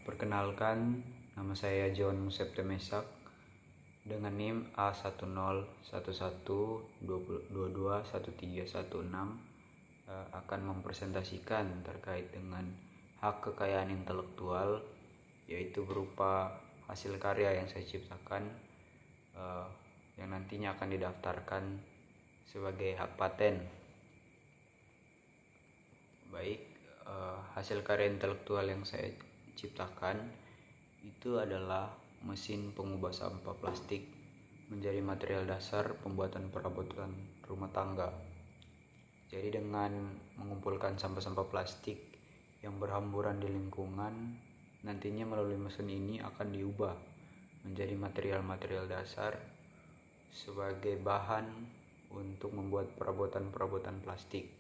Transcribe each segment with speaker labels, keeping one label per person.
Speaker 1: Perkenalkan, nama saya John Septemesak dengan NIM A1011221316 akan mempresentasikan terkait dengan hak kekayaan intelektual, yaitu berupa hasil karya yang saya ciptakan yang nantinya akan didaftarkan sebagai hak paten. Baik, hasil karya intelektual yang saya ciptakan itu adalah mesin pengubah sampah plastik menjadi material dasar pembuatan perabotan rumah tangga. Jadi dengan mengumpulkan sampah-sampah plastik yang berhamburan di lingkungan, nantinya melalui mesin ini akan diubah menjadi material-material dasar sebagai bahan untuk membuat perabotan-perabotan plastik,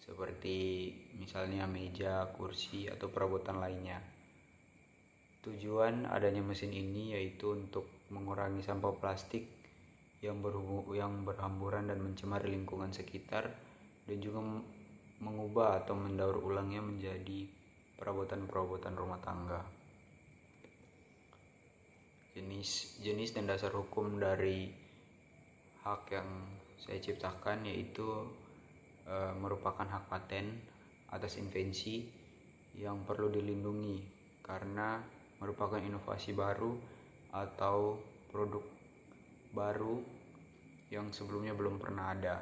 Speaker 1: seperti misalnya meja, kursi, atau perabotan lainnya. Tujuan adanya mesin ini yaitu untuk mengurangi sampah plastik yang berhamburan dan mencemari lingkungan sekitar, dan juga mengubah atau mendaur ulangnya menjadi perabotan-perabotan rumah tangga. Jenis dan dasar hukum dari hak yang saya ciptakan yaitu merupakan hak paten atas invensi yang perlu dilindungi karena merupakan inovasi baru atau produk baru yang sebelumnya belum pernah ada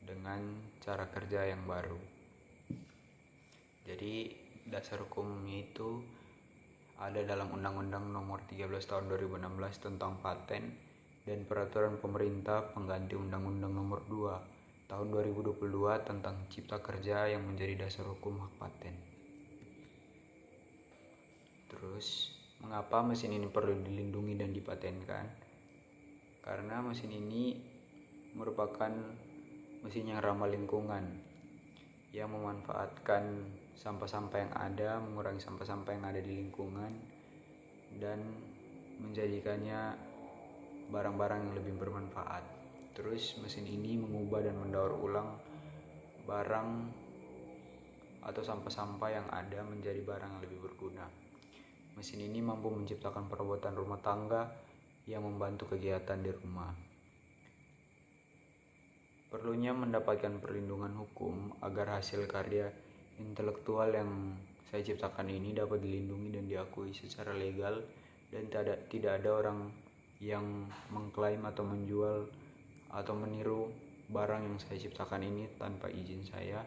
Speaker 1: dengan cara kerja yang baru. Jadi dasar hukumnya itu ada dalam Undang-Undang Nomor 13 Tahun 2016 tentang paten dan Peraturan Pemerintah Pengganti Undang-Undang Nomor 2 Tahun 2022 tentang Cipta Kerja yang menjadi dasar hukum hak paten. Terus, mengapa mesin ini perlu dilindungi dan dipatenkan? Karena mesin ini merupakan mesin yang ramah lingkungan, yang memanfaatkan sampah-sampah yang ada, mengurangi sampah-sampah yang ada di lingkungan, dan menjadikannya barang-barang yang lebih bermanfaat. Terus mesin ini mengubah dan mendaur ulang barang atau sampah-sampah yang ada menjadi barang yang lebih berguna. Mesin ini mampu menciptakan perabotan rumah tangga yang membantu kegiatan di rumah. Perlunya mendapatkan perlindungan hukum agar hasil karya intelektual yang saya ciptakan ini dapat dilindungi dan diakui secara legal, dan tidak ada orang yang mengklaim atau menjual atau meniru barang yang saya ciptakan ini tanpa izin saya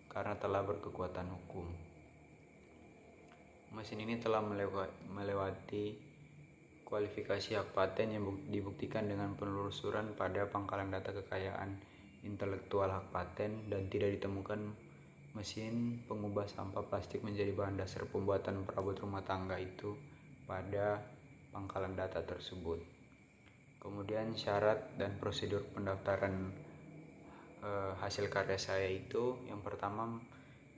Speaker 1: karena telah berkekuatan hukum. Mesin ini telah melewati kualifikasi hak paten yang dibuktikan dengan penelusuran pada pangkalan data kekayaan intelektual hak paten, dan tidak ditemukan mesin pengubah sampah plastik menjadi bahan dasar pembuatan perabot rumah tangga itu pada pangkalan data tersebut. Kemudian syarat dan prosedur pendaftaran hasil karya saya itu, yang pertama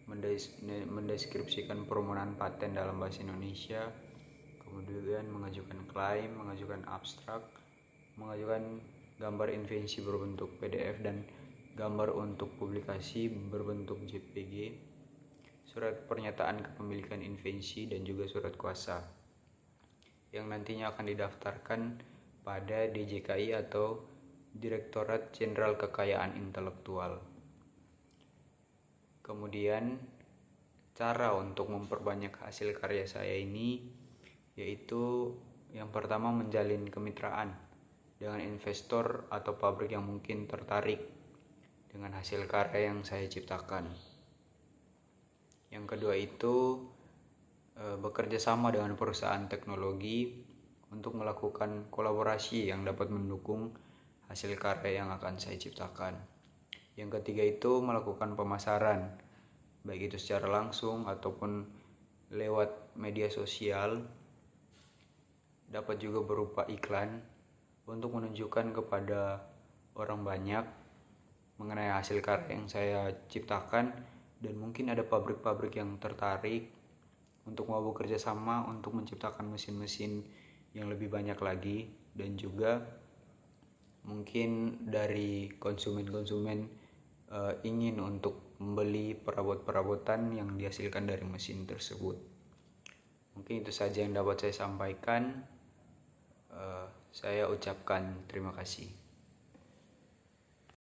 Speaker 1: mendeskripsikan permohonan paten dalam bahasa Indonesia, kemudian mengajukan klaim, mengajukan abstrak, mengajukan gambar invensi berbentuk PDF dan gambar untuk publikasi berbentuk JPG, surat pernyataan kepemilikan invensi, dan juga surat kuasa yang nantinya akan didaftarkan pada DJKI atau Direktorat Jenderal Kekayaan Intelektual. Kemudian cara untuk memperbanyak hasil karya saya ini yaitu yang pertama menjalin kemitraan dengan investor atau pabrik yang mungkin tertarik dengan hasil karya yang saya ciptakan. Yang kedua itu bekerja sama dengan perusahaan teknologi untuk melakukan kolaborasi yang dapat mendukung hasil karya yang akan saya ciptakan. Yang ketiga itu melakukan pemasaran, baik itu secara langsung ataupun lewat media sosial, dapat juga berupa iklan untuk menunjukkan kepada orang banyak mengenai hasil karya yang saya ciptakan, dan mungkin ada pabrik-pabrik yang tertarik untuk mau bekerja sama untuk menciptakan mesin-mesin yang lebih banyak lagi, dan juga mungkin dari konsumen-konsumen ingin untuk membeli perabot-perabotan yang dihasilkan dari mesin tersebut. Mungkin itu saja yang dapat saya sampaikan. Saya ucapkan terima kasih.